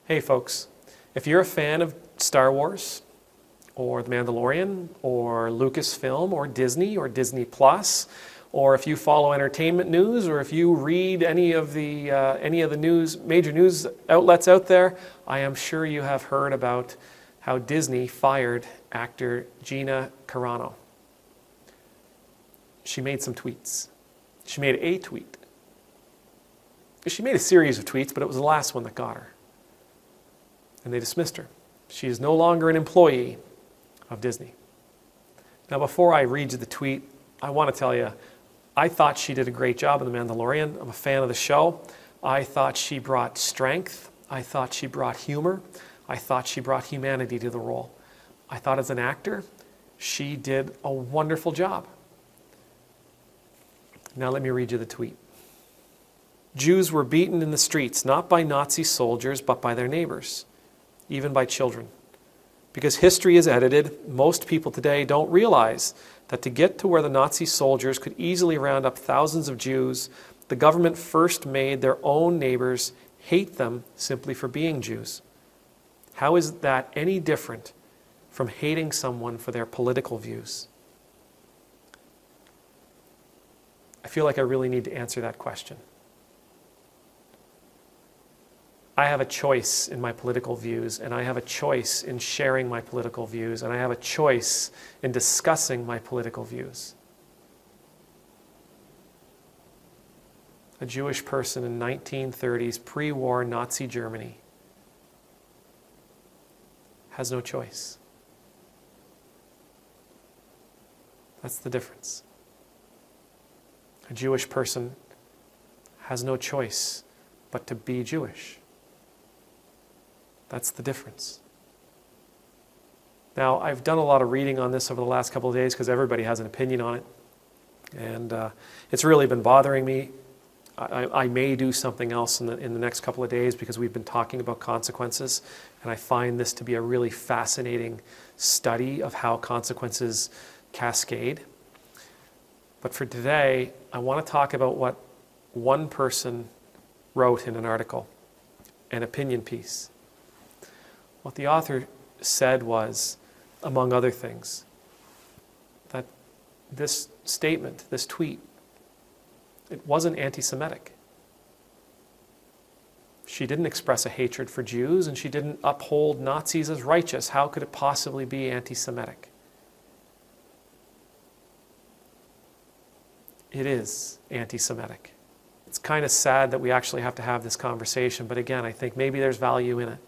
Hey folks, if you're a fan of Star Wars, or The Mandalorian, or Lucasfilm, or Disney Plus, or if you follow entertainment news, or if you read any of the major news outlets out there, I am sure you have heard about how Disney fired actor Gina Carano. She made some tweets. She made a tweet. She made a series of tweets, but it was the last one that got her. And they dismissed her. She is no longer an employee of Disney. Now, before I read you the tweet, I want to tell you, I thought she did a great job in The Mandalorian. I'm a fan of the show. I thought she brought strength. I thought she brought humor. I thought she brought humanity to the role. I thought as an actor, she did a wonderful job. Now let me read you the tweet. Jews were beaten in the streets, not by Nazi soldiers, but by their neighbors, even by children. Because history is edited, most people today don't realize that to get to where the Nazi soldiers could easily round up thousands of Jews, the government first made their own neighbors hate them simply for being Jews. How is that any different from hating someone for their political views? I feel like I really need to answer that question. I have a choice in my political views, and I have a choice in sharing my political views, and I have a choice in discussing my political views. A Jewish person in 1930s pre-war Nazi Germany has no choice. That's the difference. A Jewish person has no choice but to be Jewish. That's the difference. Now, I've done a lot of reading on this over the last couple of days because everybody has an opinion on it. And it's really been bothering me. I may do something else in the next couple of days because we've been talking about consequences. And I find this to be a really fascinating study of how consequences cascade. But for today, I want to talk about what one person wrote in an article, an opinion piece. What the author said was, among other things, that this statement, this tweet, it wasn't anti-Semitic. She didn't express a hatred for Jews, and she didn't uphold Nazis as righteous. How could it possibly be anti-Semitic? It is anti-Semitic. It's kind of sad that we actually have to have this conversation, but again, I think maybe there's value in it.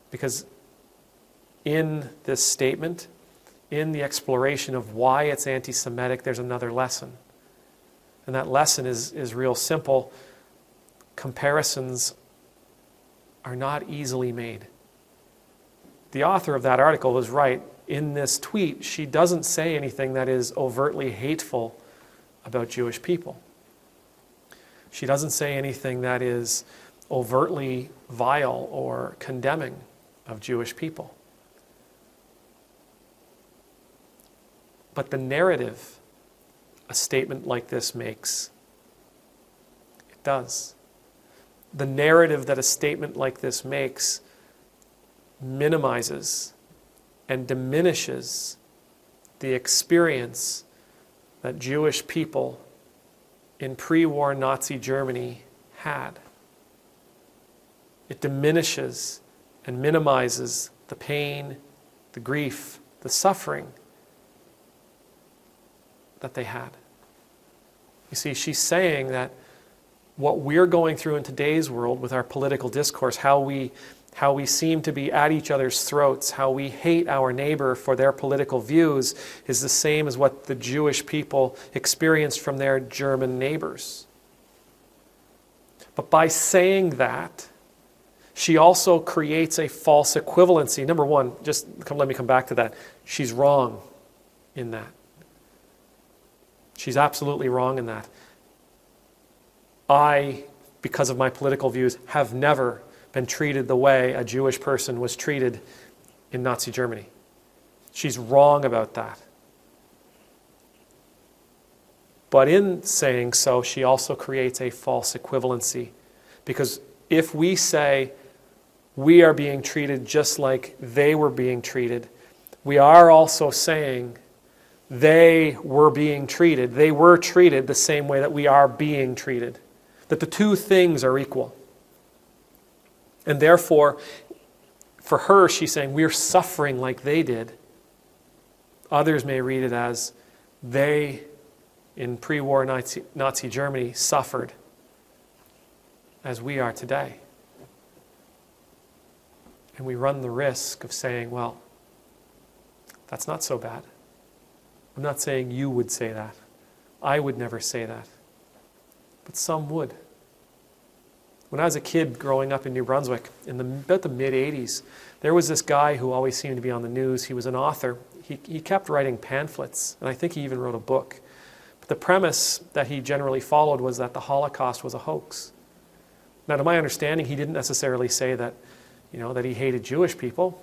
Because in this statement, in the exploration of why it's anti-Semitic, there's another lesson. And that lesson is real simple. Comparisons are not easily made. The author of that article was right. In this tweet, she doesn't say anything that is overtly hateful about Jewish people. She doesn't say anything that is overtly vile or condemning of Jewish people. But the narrative a statement like this makes, it does. The narrative that a statement like this makes minimizes and diminishes the experience that Jewish people in pre-war Nazi Germany had. It diminishes and minimizes the pain, the grief, the suffering that they had. You see, she's saying that what we're going through in today's world with our political discourse, how we seem to be at each other's throats, how we hate our neighbor for their political views, is the same as what the Jewish people experienced from their German neighbors. But by saying that, she also creates a false equivalency. Number one, let me come back to that. She's wrong in that. She's absolutely wrong in that. I, because of my political views, have never been treated the way a Jewish person was treated in Nazi Germany. She's wrong about that. But in saying so, she also creates a false equivalency. Because if we say, we are being treated just like they were being treated, we are also saying they were treated the same way that we are being treated. That the two things are equal. And therefore, for her, she's saying, we're suffering like they did. Others may read it as, they, in pre-war Nazi Germany, suffered as we are today. And we run the risk of saying, well, that's not so bad. I'm not saying you would say that. I would never say that. But some would. When I was a kid growing up in New Brunswick, in about the mid-'80s, there was this guy who always seemed to be on the news. He was an author. He kept writing pamphlets, and I think he even wrote a book. But the premise that he generally followed was that the Holocaust was a hoax. Now, to my understanding, he didn't necessarily say that, that he hated Jewish people,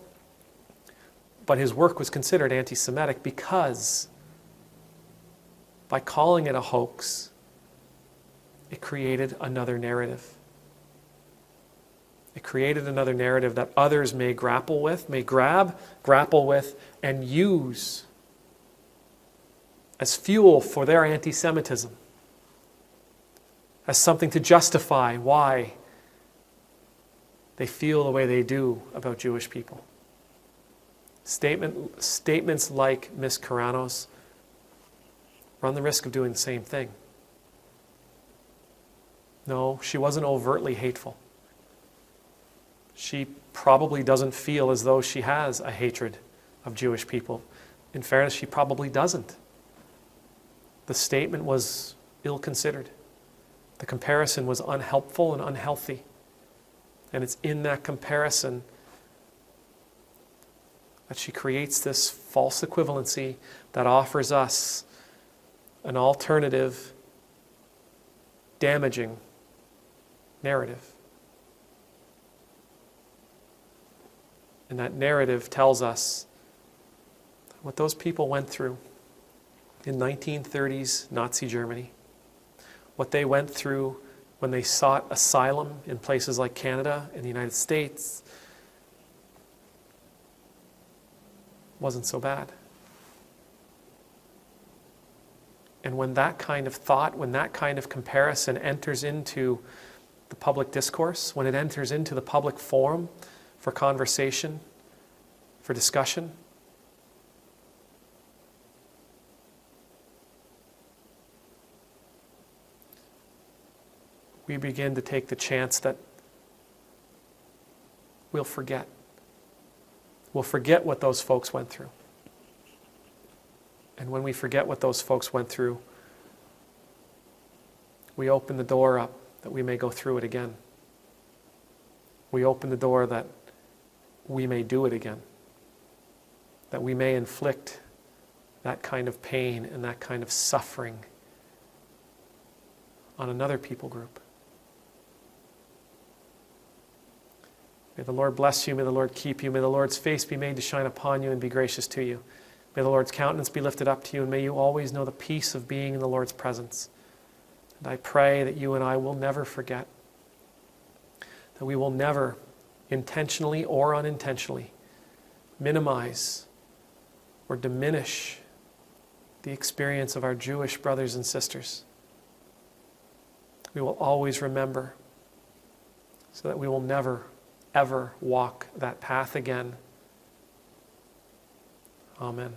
but his work was considered anti-Semitic because by calling it a hoax, it created another narrative. It created another narrative that others may grapple with, grapple with, and use as fuel for their anti-Semitism, as something to justify why they feel the way they do about Jewish people. Statements like Miss Carano's run the risk of doing the same thing. No, she wasn't overtly hateful. She probably doesn't feel as though she has a hatred of Jewish people. In fairness, she probably doesn't. The statement was ill-considered. The comparison was unhelpful and unhealthy. And it's in that comparison that she creates this false equivalency that offers us an alternative, damaging narrative. And that narrative tells us what those people went through in 1930s Nazi Germany, what they went through when they sought asylum in places like Canada and the United States, wasn't so bad. And when that kind of thought, when that kind of comparison enters into the public discourse, when it enters into the public forum for conversation, for discussion, we begin to take the chance that we'll forget. We'll forget what those folks went through. And when we forget what those folks went through, we open the door up that we may go through it again. We open the door that we may do it again. That we may inflict that kind of pain and that kind of suffering on another people group. May the Lord bless you. May the Lord keep you. May the Lord's face be made to shine upon you and be gracious to you. May the Lord's countenance be lifted up to you, and may you always know the peace of being in the Lord's presence. And I pray that you and I will never forget, that we will never, intentionally or unintentionally, minimize or diminish the experience of our Jewish brothers and sisters. We will always remember, so that we will never, ever walk that path again. Amen.